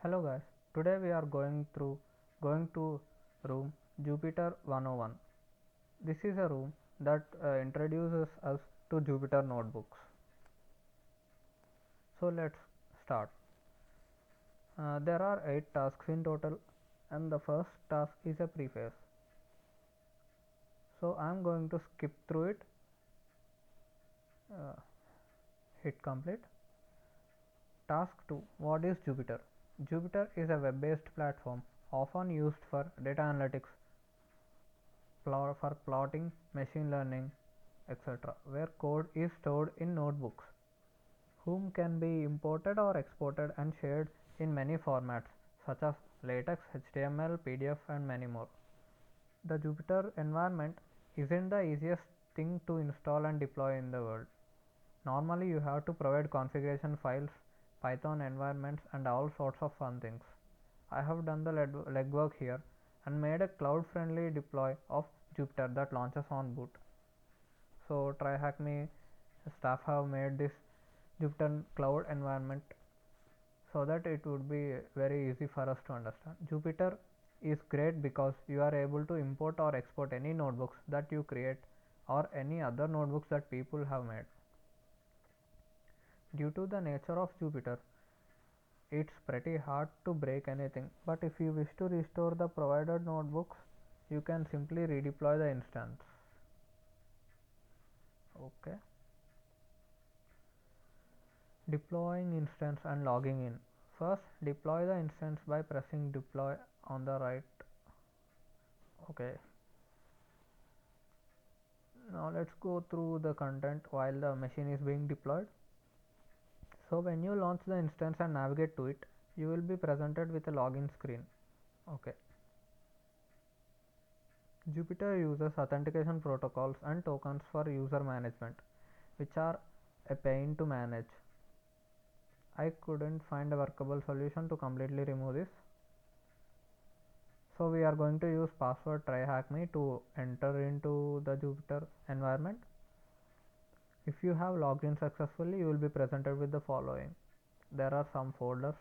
Hello guys, today we are going to room Jupyter 101. This is a room that introduces us to Jupyter Notebooks. So let's start. There are 8 tasks in total and the first task is a preface. So I am going to skip through it, uh, hit complete. Task 2. What is Jupyter? Jupyter is a web-based platform often used for data analytics, for plotting, machine learning, etc., where code is stored in notebooks, whom can be imported or exported and shared in many formats such as LaTeX, HTML, PDF, and many more. The Jupyter environment isn't the easiest thing to install and deploy in the world. Normally, you have to provide configuration files, Python environments, and all sorts of fun things. I have done the legwork here and made a cloud-friendly deploy of Jupyter that launches on boot. So TryHackMe staff have made this Jupyter cloud environment so that it would be very easy for us to understand. Jupyter is great because you are able to import or export any notebooks that you create or any other notebooks that people have made. Due to the nature of Jupyter, it's pretty hard to break anything, but if you wish to restore the provided notebooks, you can simply redeploy the instance. Okay. Deploying instance and logging in. First, deploy the instance by pressing deploy on the right. Okay. Now let's go through the content while the machine is being deployed. So when you launch the instance and navigate to it, you will be presented with a login screen. Okay. Jupyter uses authentication protocols and tokens for user management, which are a pain to manage. I couldn't find a workable solution to completely remove this. So we are going to use password TryHackMe to enter into the Jupyter environment. If you have logged in successfully, you will be presented with the following. There are some folders.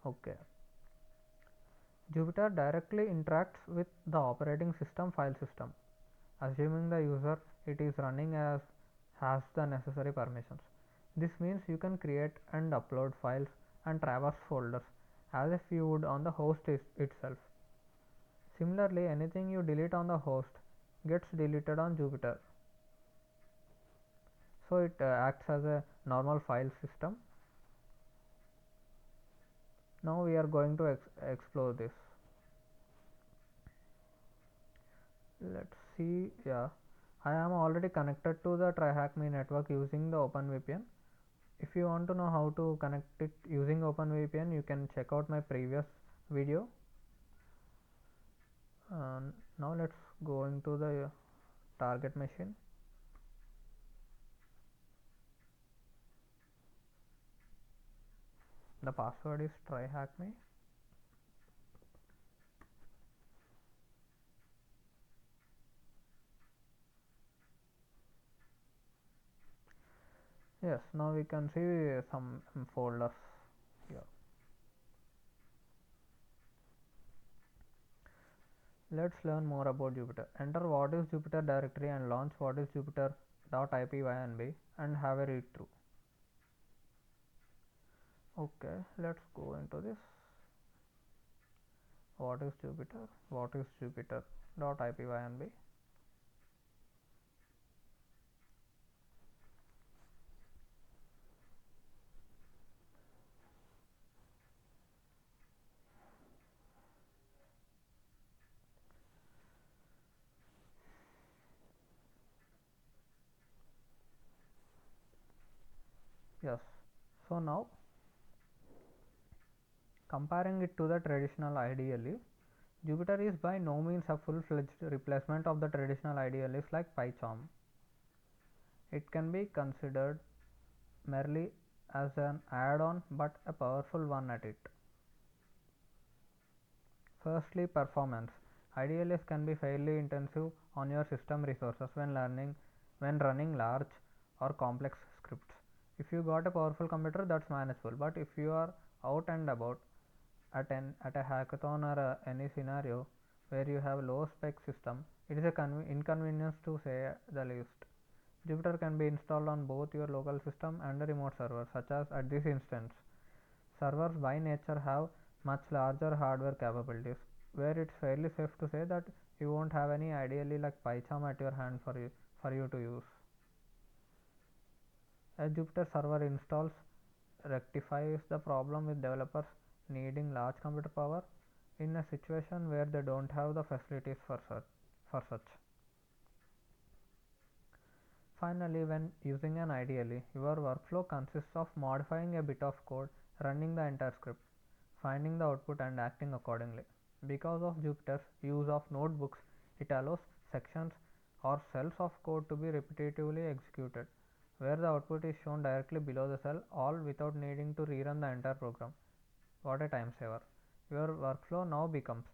Okay. Jupyter directly interacts with the operating system file system, assuming the user it is running as has the necessary permissions. This means you can create and upload files and traverse folders as if you would on the host itself. Similarly, anything you delete on the host gets deleted on Jupyter. So it acts as a normal file system. Now we are going to explore this. Let's see. Yeah, I am already connected to the TryHackMe network using the OpenVPN. If you want to know how to connect it using OpenVPN, you can check out my previous video. Now let's go into the target machine. The password is TryHackMe. Yes, now we can see some folders here. Let's learn more about Jupyter. Enter what is Jupyter directory and launch what is Jupyter.ipynb and have a read through. Okay, let's go into this. What is Jupyter? What is Jupyter.ipynb? Yes. So now comparing it to the traditional IDLE, Jupyter is by no means a full-fledged replacement of the traditional IDLEs like PyCharm. It can be considered merely as an add-on but a powerful one at it. Firstly, performance. IDLEs can be fairly intensive on your system resources when running large or complex scripts. If you got a powerful computer, that's manageable, but if you are out and about, at a hackathon or any scenario where you have low spec system, it is a inconvenience to say the least. Jupyter can be installed on both your local system and a remote server, such as at this instance. Servers by nature have much larger hardware capabilities, where it's fairly safe to say that you won't have any ideally like PyCharm at your hand for you to use. A Jupyter server installs rectifies the problem with developers needing large computer power in a situation where they don't have the facilities for such. Finally, when using an IDLE, your workflow consists of modifying a bit of code, running the entire script, finding the output and acting accordingly. Because of Jupyter's use of notebooks, it allows sections or cells of code to be repetitively executed, where the output is shown directly below the cell, all without needing to rerun the entire program. What a time saver! Your workflow now becomes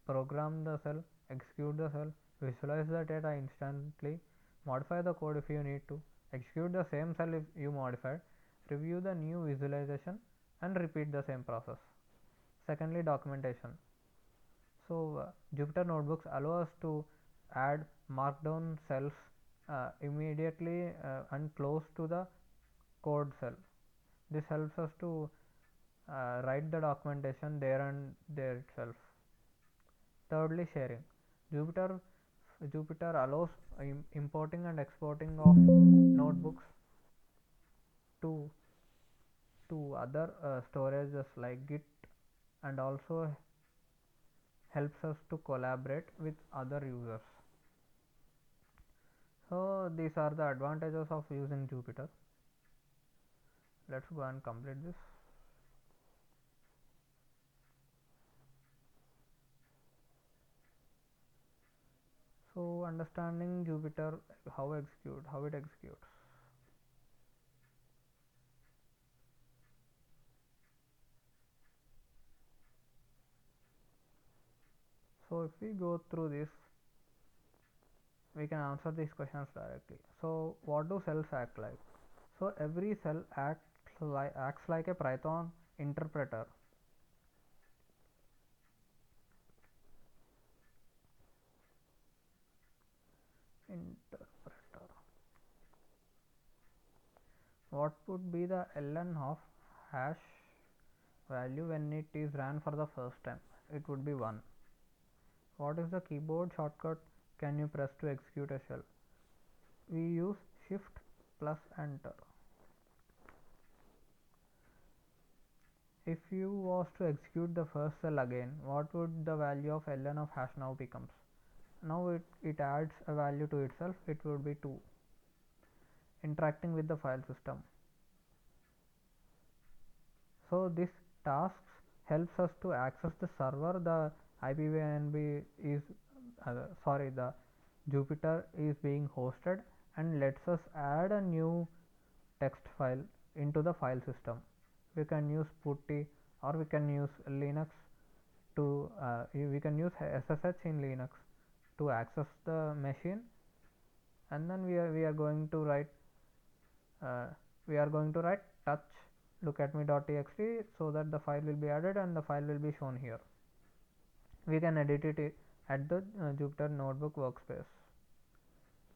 program the cell, execute the cell, visualize the data instantly, modify the code if you need to, execute the same cell if you modified, review the new visualization, and repeat the same process. Secondly, documentation. So, Jupyter Notebooks allow us to add markdown cells immediately and close to the code cell. This helps us to write the documentation there and there itself. Thirdly, sharing. Jupyter Jupyter allows importing and exporting of notebooks to other storages like Git, and also helps us to collaborate with other users. So these are the advantages of using Jupyter. Let's go and complete this. So understanding Jupyter, how it executes. So if we go through this, we can answer these questions directly. So what do cells act like? So every cell acts like a Python interpreter. Interpreter. What would be the ln of hash value when it is ran for the first time? It would be 1. What is the keyboard shortcut can you press to execute a shell? We use shift plus enter. If you was to execute the first cell again, what would the value of ln of hash now becomes? Now it adds a value to itself, it would be 2. Interacting with the file system. So this tasks helps us to access the server. The IPVNB is the Jupyter is being hosted and lets us add a new text file into the file system. We can use putty, or we can use Linux to we can use SSH in Linux to access the machine, and then we are going to write touch look at me.txt so that the file will be added and the file will be shown here. We can edit it at the Jupyter Notebook workspace.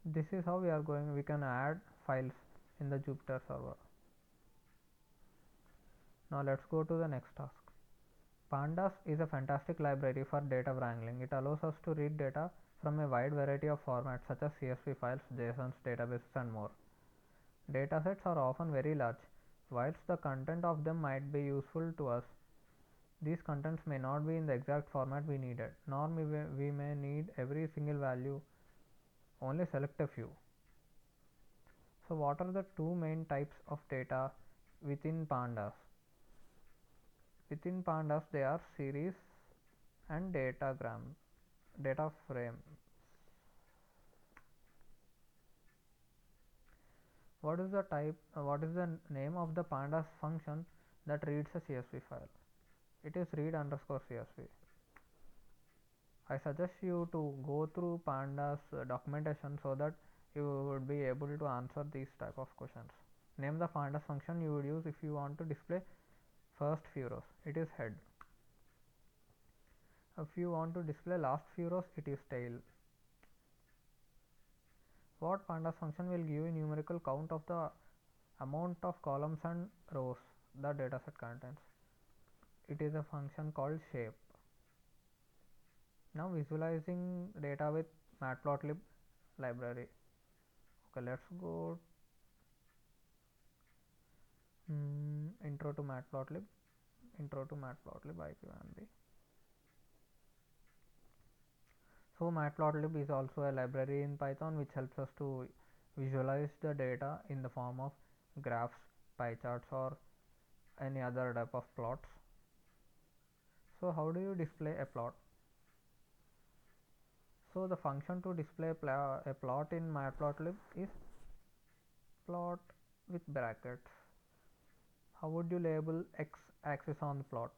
This is how we can add files in the Jupyter server. Now let's go to the next task. Pandas is a fantastic library for data wrangling. It allows us to read data from a wide variety of formats such as CSV files, JSONs, databases, and more. Datasets are often very large. Whilst the content of them might be useful to us, these contents may not be in the exact format we needed, nor we may need every single value, only select a few. So what are the two main types of data within Pandas? Within Pandas they are series and data frame. What is the name of the Pandas function that reads a CSV file? It is read_CSV. I suggest you to go through Pandas documentation so that you would be able to answer these type of questions. Name the Pandas function you would use if you want to display first few rows. It is head. If you want to display last few rows, it is tail. What Pandas function will give a numerical count of the amount of columns and rows the dataset contains. It is a function called shape. Now visualizing data with matplotlib library. Okay, let's go intro to matplotlib IPMB. So matplotlib is also a library in Python which helps us to visualize the data in the form of graphs, pie charts, or any other type of plots. So how do you display a plot? So the function to display a plot in matplotlib is plot with brackets. How would you label x axis on the plot?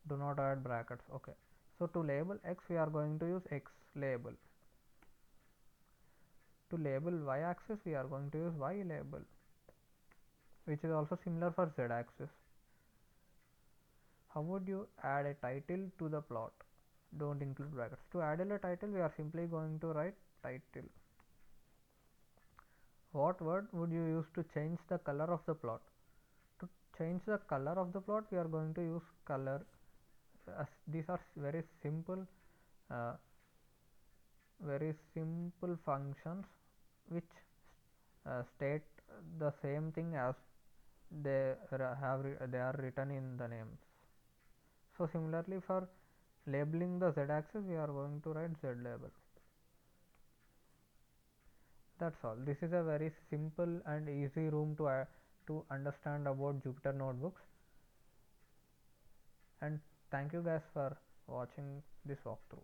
Do not add brackets. Okay, so to label x we are going to use x label. To label y axis we are going to use y label, which is also similar for z axis. How would you add a title to the plot? Don't include brackets. To add a title we are simply going to write title. What word would you use to change the color of the plot? To change the color of the plot we are going to use color. These are uh, very simple functions which state the same thing as they are written in the names. So similarly for labeling the z axis we are going to write z label. That's all. This is a very simple and easy room to understand about Jupyter Notebooks. And thank you guys for watching this walkthrough.